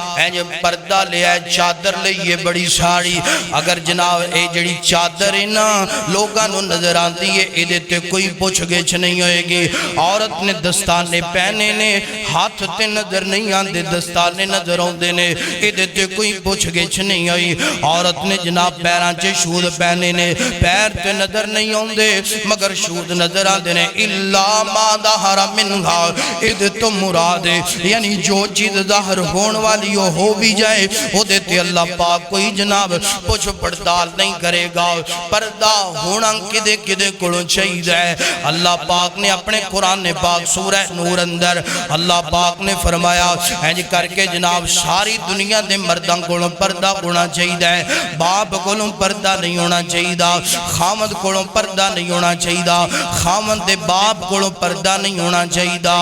پردہ لیا ہے چادر لئیے بڑی ساری اگر جناب اے جڑی چادر ہے نا لوگاں نو نظر آتی ہے ایدے تے کوئی پوچھ گچھ نہیں ہوئے گی. عورت نے دستانے پہنے نے ہاتھ تے نظر نہیں آندے دستانے نظر آندے نے ایدے تے کوئی پوچھ گچھ نہیں ہوئی. عورت نے جناب پیران چے شود پہنے نے پیر تے نظر نہیں آندے مگر شود نظر آندے نے الا ما ظہر منہا ادھ تو مراد یعنی جو چیز ظاہر ہون والی ہو بھی جائے وہ دیتے اللہ پاک کوئی جناب پوچھ پڑتال نہیں کرے گا. پردہ ہونا کدے کدے کڑوں چاہید ہے. اللہ پاک نے اپنے قرآن پاک سورہ نور اندر اللہ پاک نے فرمایا اینج کر کے جناب ساری دنیا دے مردوں کڑوں پردہ ہونا چاہید ہے. باپ کڑوں پردہ نہیں ہونا چاہید خامد کڑوں پردہ نہیں ہونا چاہید خامد دے باپ کڑوں پردہ نہیں ہونا چاہیدہ.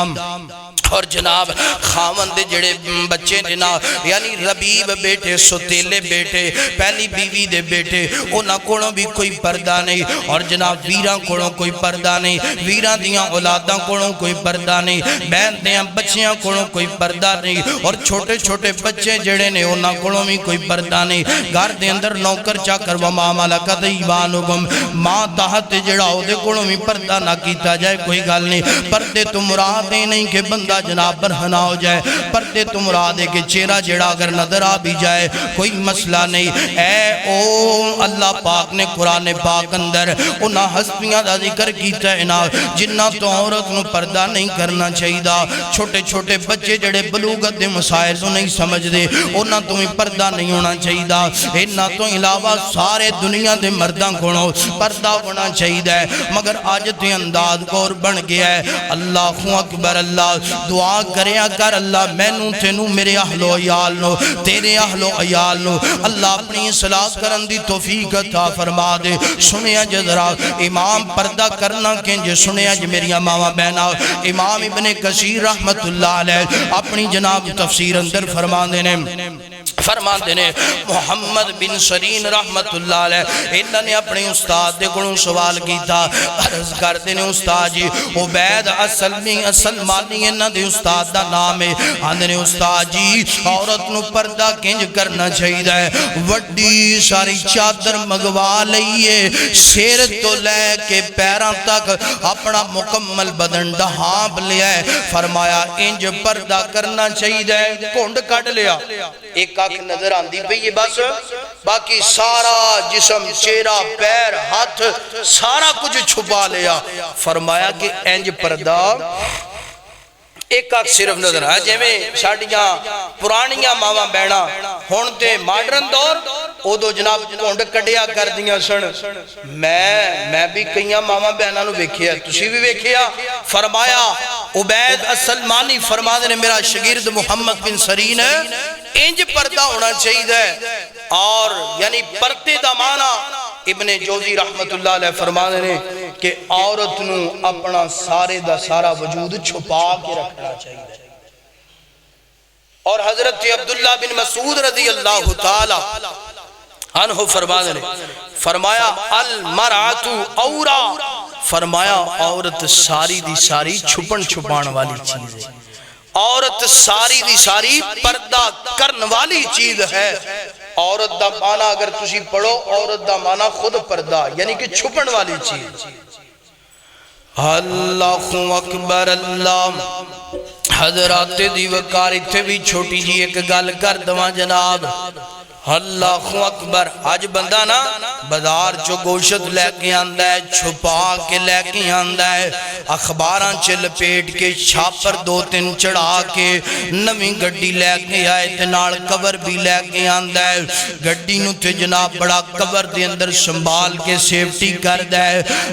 اور جناب خامن دے جڑے بچے جناب یعنی ربیب بیٹے ستیلے بیٹے پہلی بیوی دے بیٹے اونا کونوں بھی کوئی پردہ نہیں اور جناب ویران کونوں کوئی پردہ نہیں ویران دیاں اولاداں کونوں کوئی پردہ نہیں بہن دیاں بچیاں کونوں کوئی پردہ نہیں اور چھوٹے چھوٹے بچے جڑے نے اونا کونوں بھی کوئی پردہ نہیں. گھر دے اندر نوکر چاکر و ماملکت ایمانکم ماں تحت جڑا ہو دے کونوں بھی پردہ نہ کیتا جائے کوئی گل نہیں. پردے تو مراد نہیں کہ بندہ جناب برہنہ ہو جائے پردے تو مراد ہے کہ چہرہ جڑا اگر نظر آ بھی جائے کوئی مسئلہ نہیں. اے او اللہ پاک نے قرآن پاک اندر انہا ہستیاں دا ذکر کیتا ہے نا جنہ تو عورت نو پردہ نہیں کرنا چاہیدہ. چھوٹے چھوٹے بچے جڑے بلوغت دے مسائل تو نہیں سمجھ دے انہا تو ہی پردہ نہیں ہونا چاہیدہ. انہا تو علاوہ سارے دنیا دے مرداں کھوڑو پردہ ہونا چاہیدہ ہے مگر آج تے انداز کور بن گیا ہے. اللہ اکبر اللہ. دعا کریا کر اللہ میں نو تینو میرے اہل و عیال نو تیرے اہل و عیال نو اللہ اپنی اصلاح کرن دی توفیق عطا فرما دے. سنیا جذرا امام پردہ کرنا کینجے سنیا جی میری ماما بہنا امام ابن کثیر رحمت اللہ علیہ اپنی جناب تفسیر اندر فرما دینے محمد بن سرین رحمت اللہ علیہ انہوں نے اپنے استاد دے گنوں سوال کیتا عرض کر دینے استاد جی عبید السلمانی انہوں نے استاد دا نام ہے آندھنے استاد جی عورت نو پردہ کنج کرنا چاہید ہے وڈی ساری چادر مگوا لئیے سیر تو لے کے پیران تک اپنا مکمل بدن ڈھانپ لیا ہے. فرمایا انج پردہ کرنا چاہید ہے کونڈ کٹ لیا ایک اکھ نظر آندی پئی ہے بس، باقی سارا جسم چہرہ پیر ہاتھ سارا کچھ چھپا لیا. فرمایا کہ انج پردہ ایک اکھ صرف نظر ہے. جے میں ساڈیاں پرانیاں ماواں بہنا ہن تے ماڈرن دور ادو جناب پونڈ کڈیا کر دیاں سن. میں بھی کئیاں ماواں بہناں نو ویکھیا، تسی بھی ویکھیا. فرمایا عبید السلمانی فرماندے نے میرا شاگرد محمد بن سرین ہے انج پردہ ہونا چاہیے. اور یعنی پردے دا معنی ابن جوزی رحمت اللہ علیہ فرمانے نے کہ عورت نو اپنا سارے دا سارا وجود چھپا کے رکھنا چاہیے. اور حضرت عبداللہ بن مسعود رضی اللہ تعالی عنہ فرمانے نے فرمایا المرأۃ عورہ، فرمایا عورت ساری دی ساری چھپن چھپان والی چیز ہے. عورت ساری دی ساری پردہ کرن والی چیز ہے. عورت دا معنی اگر تسی پڑھو عورت دا معنی خود پردہ یعنی کہ چھپن والی چیز. اللہ اکبر. اللہ حضرات دی وقار اتھے بھی چھوٹی جی ایک گل کر دواں جناب. اللہ اکبر. آج بندہ نا بازار چو گوشت لے کے آندہ ہے، چھپا کے لے کے آندہ ہے، اخباراں چل پیٹ کے چھاپر دو تین چڑھا کے نویں گڈی لے کے آئے تے نال کور بھی لے کے آندہ ہے. گڈی نو تے جناب بڑا کور دے اندر سنبھال کے سیفٹی کر دے.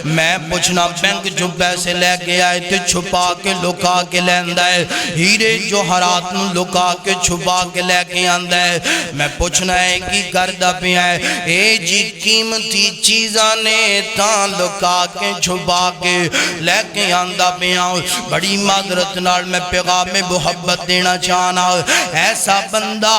میں پوچھنا بینک جو پیسے لے کے آئے تے چھپا کے لکا کے لیندہ ہے، ہیرے جو ہرات نو لکا کے چھپا کے لے کے آندہ ہے. میں پوچھنا کی کردہ پہ آئے اے جی قیمتی چیزانے تاں لکا کے چھپا کے لے کے آندہ پہ آؤں. بڑی معذرت نال میں پیغام محبت دینا چاہنا. ایسا بندہ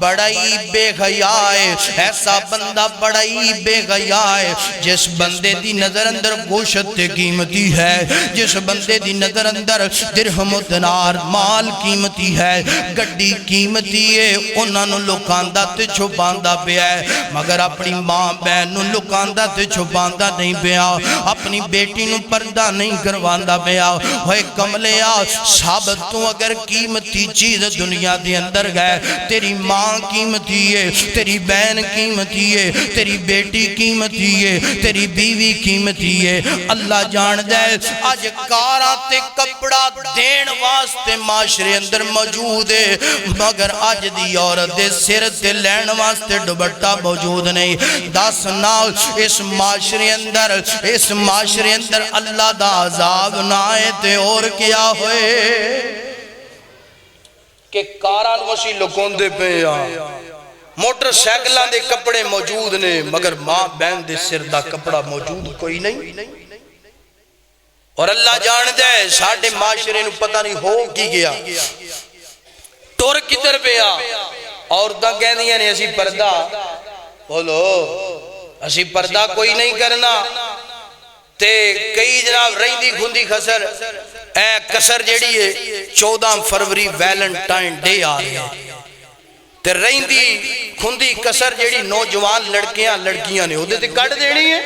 بڑا ہی بے حیا ہے، ایسا بندہ بڑا ہی بے حیا ہے جس بندے دی نظر اندر گوشت قیمتی ہے، جس بندے دی نظر اندر درہم و دینار مال قیمتی ہے، گڈی قیمتی ہے، انہاں نو لکاندہ تے چھپاندہ پیا ہے. مگر اپنی ماں بہن نو لکاندہ تے چھپاندہ نہیں پیا، اپنی بیٹی نو پردہ نہیں کرواندہ پیا. ہوئے کملیا ثابت تو اگر قیمتی چیز دنیا دے اندر گئے، تیری ماں قیمتی ہے، تیری بہن قیمتی ہے، تیری بیٹی قیمتی ہے، تیری بیوی قیمتی ہے. اللہ جان دے آج کارا تے کپڑا دین واسطے معاشرے اندر موجود ہے، مگر آج دی عورت دے سر تے لین واسطے دوپٹہ موجود نہیں. دس نال اس معاشرے اندر اللہ دا عذاب نہ آئے تے اور کیا ہوئے کہ کاران وسی لکون دے پہ موٹر سیکلان دے کپڑے موجود نے مگر ماں بہن دے سر دا کپڑا موجود کوئی نہیں. اور اللہ جان دے ساڑھے معاشرے نو پتہ نہیں ہو کی گیا ٹور کدھر پہ عورتاں کہہ دیا نے اسی پردہ بولو اسی پردہ کوئی نہیں کرنا. تے کئی جناب رہندی گھندی خسر اے کسر جیڑی ہے 14 فروری ویلنٹائن ڈے آ رہی ہے تے رہندی گھندی کسر جیڑی نوجوان لڑکیاں نے ہوتے تے کٹ دینی ہے.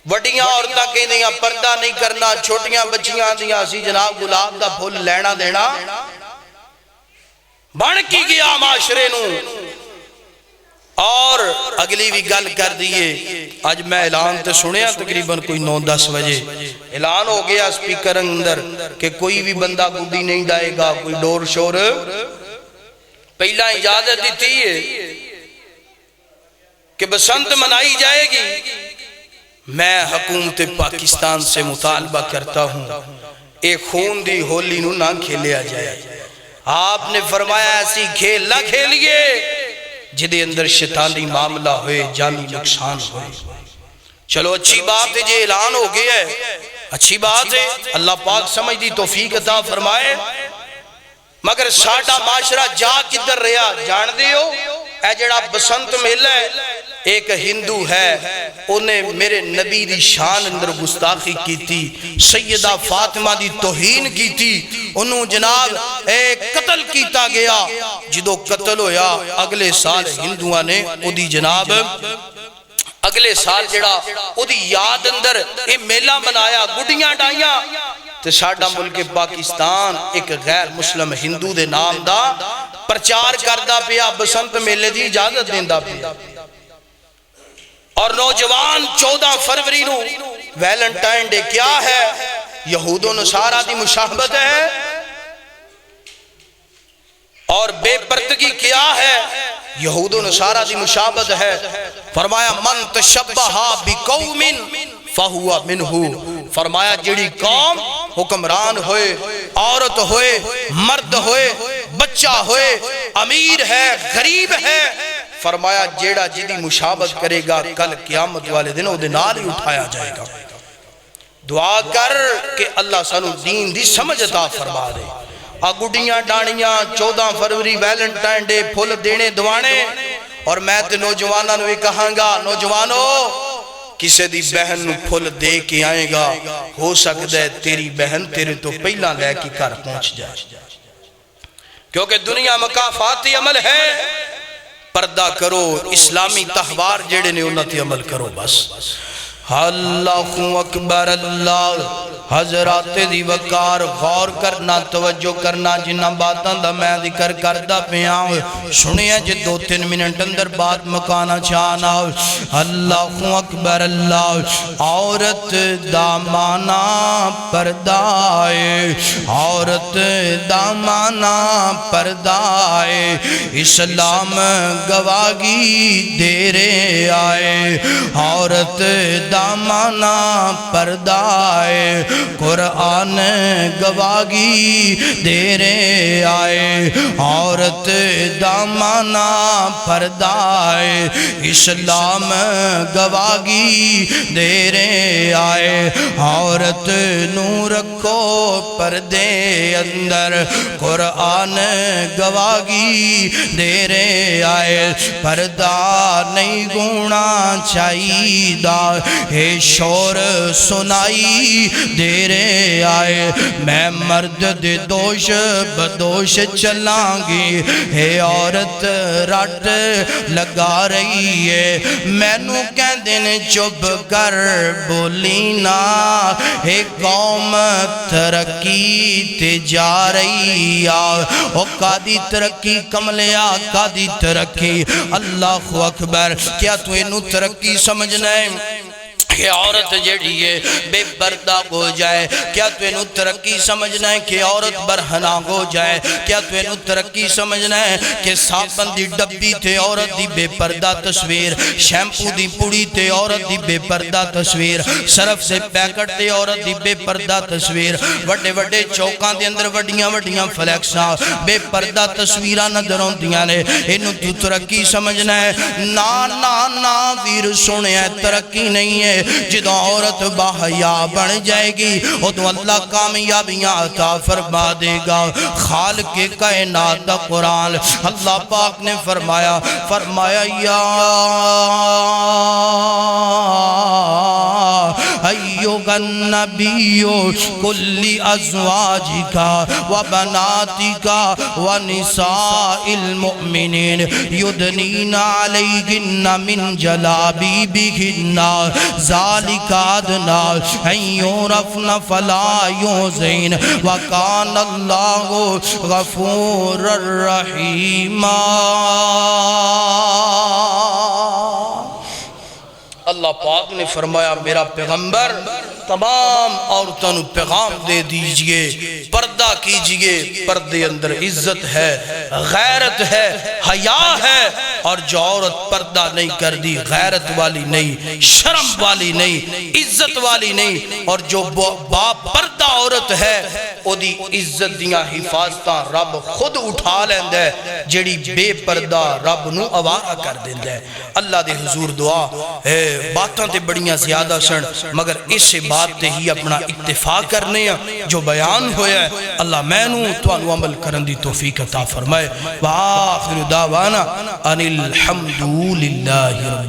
وڈیاں عورتاں کہہ دیا پردہ نہیں کرنا، چھوٹیاں بچیاں دیا اسی جناب گلاب دا پھول لینا دینا بڑھ کی گیا معاشرے نو. اور اگلی بھی گل کر دیئے آج میں اعلان تے سنیا تقریباً کوئی 9-10 بجے اعلان ہو گیا سپیکر اندر کہ کوئی بھی بندہ گڈی نہیں ڈائے گا، کوئی ڈور شور. پہلا اجازت دیتی ہے کہ بسنت منائی جائے گی. میں حکومت پاکستان سے مطالبہ کرتا ہوں ایک خون دی ہولی نو نہ کھیلیا جائے. آپ نے فرمایا ایسی کھیل نہ کھیلیے جدے اندر شیطانی معاملہ ہوئے، جانی نقصان ہوئے. چلو اچھی بات ہے جے اعلان ہو گیا ہے، اچھی بات ہے، اللہ پاک سمجھ دی توفیق عطا فرمائے. مگر ساڑھا معاشرہ جا کدھر رہا جان دیو. اے جڑا بسنت میلہ ہے ایک ہندو ہے انہیں میرے نبی دی شان اندر گستاخی کی تھی، سیدہ فاطمہ دی توہین کی تھی، انہوں جناب قتل کیتا گیا. جدو قتل ہویا اگلے سال ہندوہ نے او دی جناب اگلے سال جڑا او دی یاد اندر یہ میلہ منایا، گڈیاں ڈائیاں. تے ساڑھا ملک پاکستان ایک غیر مسلم ہندو دے نام دا پرچار کردا پیا بسنت میلے دی اجازت دیندا پیا اور نوجوان 14 فروری نو ویلنٹائن ڈے کیا ہے یہود و نصارہ دی مشابہت ہے اور بے پردگی کیا ہے یہود و نصارہ دی مشابہت ہے فرمایا من تشبہ بقوم فہوا منہو فرمایا جڑی قوم حکمران ہوئے عورت ہوئے مرد ہوئے بچہ ہوئے امیر ہے غریب ہے فرمایا جیڑا جدی مشابہت کرے گا کل قیامت والے دن او نال ہی اٹھایا جائے گا دعا کر کہ اللہ سانو دین دی سمجھ عطا فرما دے گڈیاں ڈانیاں 14 فروری ویلنٹائن ڈے پھول دینے دوانے اور میں تے نوجوانوں نے کہاں گا نوجوانوں کسے دی بہن نو پھول دے کے آئے گا ہو سکتا ہے تیری بہن تیرے تو پہلا لے کے گھر پہنچ جائے کیونکہ دنیا مکافاتی عمل ہے پردہ کرو اسلامی تہوار جڑے نے انتی عمل کرو بس اللہ اکبر اللہ حضرات دی وقار غور کرنا توجہ کرنا جنہ باتاں دا میں ذکر کردہ پیاں سنیا جے 2-3 منٹ اندر بات مکانا چاہنا اللہ اکبر اللہ عورت دامانا پردائے عورت دامانا پردائے اسلام گواگی دیرے آئے عورت دامانا پردائے قرآن گواگی دیرے آئے عورت دامانا پردائے اسلام گواگی دیرے آئے عورت نور کو پردے اندر قرآن گواگی دیرے آئے پردہ نہیں گونا چاہیدہ ہے شور سنائی دیرے آئے میں مرد دے دوش بدوش چلان گی ہے عورت رٹ لگا رہی ہے میں نو کہہ دن چپ کر بولی نا ہے قوم ترقی تے جا رہی او قادی ترقی کملیا قادی ترقی اللہ اکبر کیا تو انہوں ترقی سمجھنا ہے کہ عورت جڑی ہے بے پردہ ہو جائے کیا تو انہوں ترقی سمجھنا ہے کہ عورت برہنہ ہو جائے کیا تو انہوں ترقی سمجھنا ہے کہ صابن دی ڈبی تے عورت دی بے پردہ تصویر شیمپو دی پوڑی تے عورت دی بے پردہ تصویر صرف سے پیکٹ تے عورت دی بے پردہ تصویر وڈے وڈے چوکان دے اندر وڈیاں وڈیاں فلیکساں بے پردہ تصویرہ نظروں دیاں نے انہوں تو ترقی سمجھنا ہے نا نا نا ویر سنے ترقی نہیں ہے جدو عورت باحیا بن جائے گی وہ تو اللہ کامیابیاں عطا فرما دے گا خالق کائنات دا قرآن اللہ پاک نے فرمایا یا ایوہ النبیو کل ازواجکا و بناتکا و نساء المؤمنین یدنین علیہن من جلابیبہن ذالک ادنا ان یعرفن فلا یؤذین وکان اللہ غفور الرحیم اللہ پاک نے فرمایا میرا پیغمبر تمام عورتوں پیغام دے دیجئے پردہ کیجئے پردے اندر عزت ہے غیرت ہے حیا ہے اور جو عورت پردہ نہیں کر دی غیرت والی نہیں شرم والی نہیں عزت والی نہیں اور جو با پردہ عورت ہے او دی عزت دیاں حفاظتاں رب خود اٹھا لیندہ ہے جڑی بے پردہ رب نو آوارہ کر دیندہ ہے اللہ دے حضور دعا باتاں تے بڑیاں زیادہ سن مگر اس بات تے ہی اپنا اتفاق کرنے ہیں جو بیان ہویا ہے اللہ میں نو تو انو عمل کرن دی توفیق عطا فرمائے وآخر دعوانا ان الحمدللہ